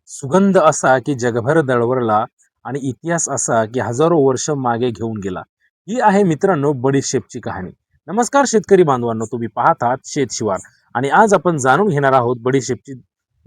सुगंध असा की जगभर दळवरला आणि इतिहास असा की हजारो वर्ष मागे घेऊन गेला. ही आहे मित्रांनो बडीशेपची कहाणी. नमस्कार शेतकरी बांधवांनो, तुम्ही पाहत आहात शेत शिवार आणि आज आपण जाणून घेणार आहोत बडीशेपची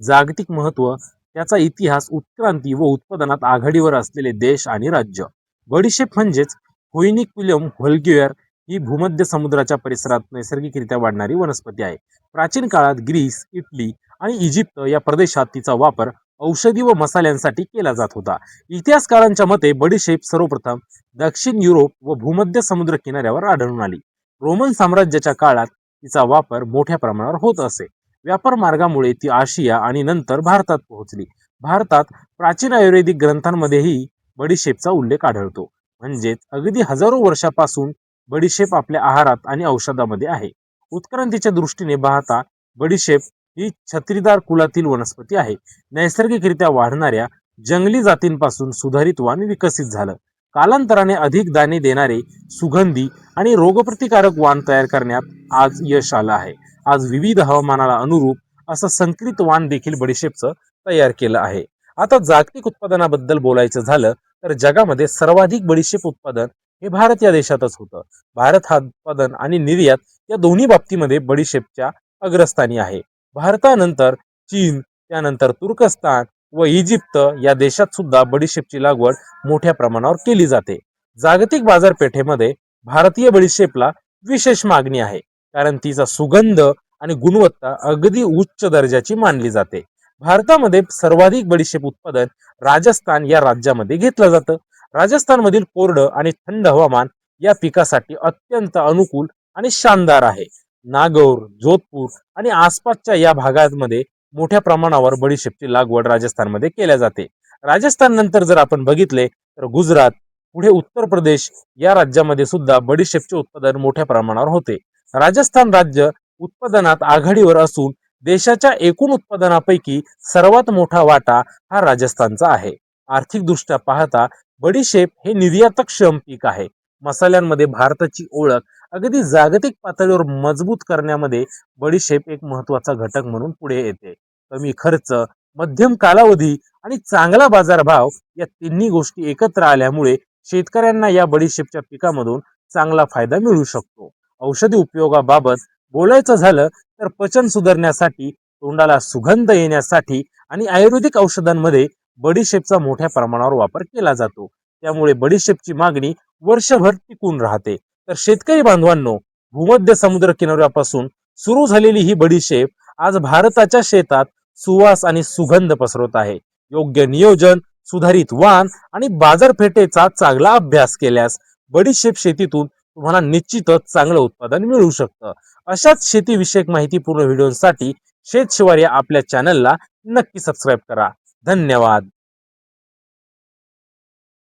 जागतिक महत्त्व, त्याचा इतिहास, उत्क्रांती व उत्पादनात आघाडीवर असलेले देश आणि राज्य. बडीशेप म्हणजेच होइनिक्विलम व्हल्ग्युअर ही भूमध्य समुद्राच्या परिसरात नैसर्गिकरित्या वाढणारी वनस्पती आहे. प्राचीन काळात ग्रीस, इटली आणि इजिप्त या प्रदेशात तिचा वापर औषधी व मसाल्यांसाठी केला जात होता. इतिहासकारांच्या मते बडीशेप सर्वप्रथम दक्षिण युरोप व भूमध्य समुद्र किनाऱ्यावर आढळून आली. रोमन साम्राज्याच्या काळात तिचा वापर मोठ्या प्रमाणावर होत असे. व्यापार मार्गामुळे ती आशिया आणि नंतर भारतात पोहोचली. भारतात प्राचीन आयुर्वेदिक ग्रंथांमध्येही बडीशेपचा उल्लेख आढळतो. म्हणजेच अगदी हजारो वर्षापासून बडीशेप आपल्या आहारात आणि औषधामध्ये आहे. उत्क्रांतीच्या दृष्टीने पाहता बडीशेप ही छत्रीदार कुलातील वनस्पती आहे. नैसर्गिकरित्या वाढणाऱ्या जंगली जातींपासून सुधारित वाण विकसित झालं. कालांतराने अधिक दाणे देणारे सुगंधी आणि रोगप्रतिकारक वाण तयार करण्यात आज यश आलं आहे. आज विविध हवामानाला अनुरूप असं संकरित वाण देखील बडीशेपचं तयार केलं आहे. आता जागतिक उत्पादनाबद्दल बोलायचं झालं तर जगामध्ये सर्वाधिक बडीशेप उत्पादन हे भारत या देशातच होतं. भारत हा उत्पादन आणि निर्यात या दोन्ही बाबतीमध्ये बडीशेपच्या अग्रस्थानी आहे. भारतानंतर चीन, त्यानंतर तुर्कस्तान व इजिप्त या देशात सुद्धा बडीशेपची लागवड मोठ्या प्रमाणावर केली जाते. जागतिक बाजारपेठेमध्ये भारतीय बडीशेपला विशेष मागणी आहे, कारण तिचा सुगंध आणि गुणवत्ता अगदी उच्च दर्जाची मानली जाते. भारतामध्ये सर्वाधिक बडीशेप उत्पादन राजस्थान या राज्यामध्ये घेतलं जातं. राजस्थानमधील कोरडं आणि थंड हवामान या पिकासाठी अत्यंत अनुकूल आणि शानदार आहे. नागौर, जोधपूर आणि आसपासच्या या भागांमध्ये मोठ्या प्रमाणावर बडीशेपची लागवड राजस्थानमध्ये केल्या जाते. राजस्थान नंतर जर आपण बघितले तर गुजरात, पुढे उत्तर प्रदेश या राज्यामध्ये सुद्धा बडीशेपचे उत्पादन मोठ्या प्रमाणावर होते. राजस्थान राज्य उत्पादनात आघाडीवर असून देशाच्या एकूण उत्पादनापैकी सर्वात मोठा वाटा हा राजस्थानचा आहे. आर्थिक दृष्ट्या पाहता बडीशेप हे निर्यातक्षम पीक आहे. मसाल्यांमध्ये भारताची ओळख अगदी जागतिक पातळीवर मजबूत करण्यामध्ये बडीशेप एक महत्वाचा घटक म्हणून पुढे येते. कमी खर्च, मध्यम कालावधी आणि चांगला बाजारभाव या तिन्ही गोष्टी एकत्र आल्यामुळे शेतकऱ्यांना या बडीशेपच्या पिकामधून चांगला फायदा मिळू शकतो. औषधी उपयोगाबाबत बोलायचं झालं तर पचन सुधारण्यासाठी, तोंडाला सुगंध येण्यासाठी आणि आयुर्वेदिक औषधांमध्ये बडीशेपचा मोठ्या प्रमाणावर वापर केला जातो. त्यामुळे बडीशेपची मागणी वर्षभर टिकून राहते. तर शेतकरी बांधवांनो, भूमध्य समुद्र किनाऱ्यापासून सुरू झालेली ही बडीशेप आज भारताच्या शेतात सुवास आणि सुगंध पसरवत आहे. योग्य नियोजन, सुधारित वाण आणि बाजारपेठेचा चांगला अभ्यास केल्यास बडीशेप शेतीतून तुम्हाला निश्चितच चांगलं उत्पादन मिळू शकतं. अशाच शेतीविषयक माहितीपूर्ण व्हिडिओसाठी शेत शिवार या आपल्या चॅनलला नक्की सबस्क्राईब करा. धन्यवाद.